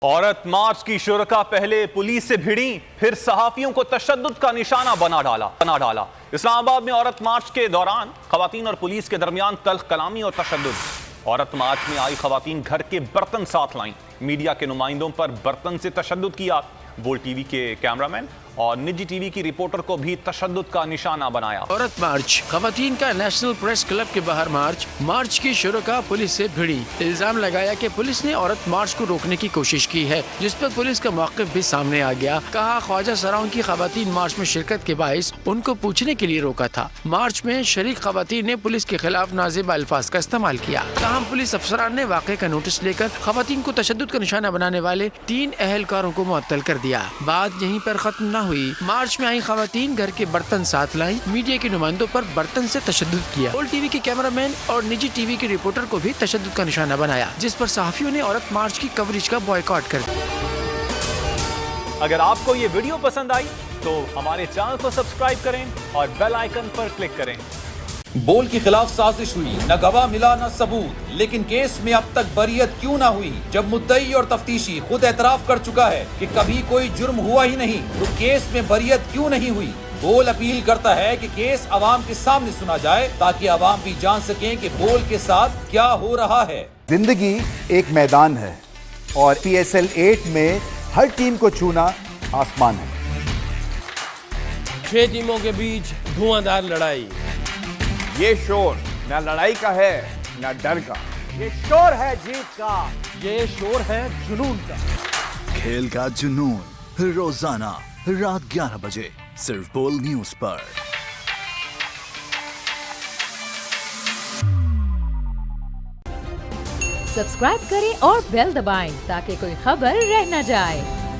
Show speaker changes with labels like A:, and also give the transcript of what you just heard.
A: औरत मार्च की शुरका पहले पुलिस से भिड़ी, फिर सहाफियों को तशद्दुद का निशाना बना डाला। इस्लामाबाद में औरत मार्च के दौरान खवातीन और पुलिस के दरमियान तल्ख कलामी और तशद्दुद। औरत मार्च में आई खवातीन घर के बर्तन साथ लाईं, मीडिया के नुमाइंदों पर बर्तन से तशद्दुद किया। बोल्ड टीवी के कैमरामैन और निजी टीवी की रिपोर्टर को भी तशद्दुद का निशाना बनाया।
B: औरत मार्च, खवातीन का नेशनल प्रेस क्लब के बाहर मार्च की शुरुआत पुलिस से भिड़ी। इल्जाम लगाया कि पुलिस ने औरत मार्च को रोकने की कोशिश की है, जिस पर पुलिस का मौक़िफ़ भी सामने आ गया। कहा ख्वाजा सराउंड की खवातीन मार्च में शिरकत के बाइस उनको पूछने के लिए रोका था। मार्च में शरीक खवातीन ने पुलिस के खिलाफ नाज़िब अल्फाज का इस्तेमाल किया। ताहम पुलिस अफसरान ने वाक़े का नोटिस लेकर खवातीन को तशद्दुद का निशाना बनाने वाले 3 अहलकारों को मुअत्तल कर दिया। बात यहीं पर खत्म न हुई। मार्च में आई खवातीन घर के बर्तन साथ लाई, मीडिया के नुमाइंदों पर बर्तन से तशद्दुद किया। बोल्ड टीवी के कैमरामैन और निजी टीवी के रिपोर्टर को भी तशद्दुद का निशाना बनाया, जिस पर सहाफियों ने औरत मार्च की कवरेज का बॉयकॉट कर दिया।
A: अगर आपको ये वीडियो पसंद आई तो हमारे चैनल को सब्सक्राइब करें और बेल आइकन पर क्लिक करें।
C: बोल्ड के खिलाफ साजिश हुई, न गवाह मिला न सबूत, लेकिन केस में अब तक बरियत क्यों न हुई? जब मुद्दई और तफ्तीशी खुद एतराफ कर चुका है कि कभी कोई जुर्म हुआ ही नहीं, तो केस में बरियत क्यों नहीं हुई? बोल्ड अपील करता है कि केस अवाम के सामने सुना जाए, ताकि अवाम भी जान सकें कि बोल्ड के साथ क्या हो रहा है।
D: जिंदगी एक मैदान है और PSL 8 में हर टीम को छूना आसमान है।
E: 6 टीमों के बीच धुआंधार लड़ाई।
F: ये शोर न लड़ाई का है न डर का, ये शोर है जीत का, ये शोर है जुनून का।
G: खेल का जुनून रोजाना रात 11 बजे सिर्फ बोल्ड न्यूज पर।
H: सब्सक्राइब करें और बेल दबाएं ताकि कोई खबर रह न जाए।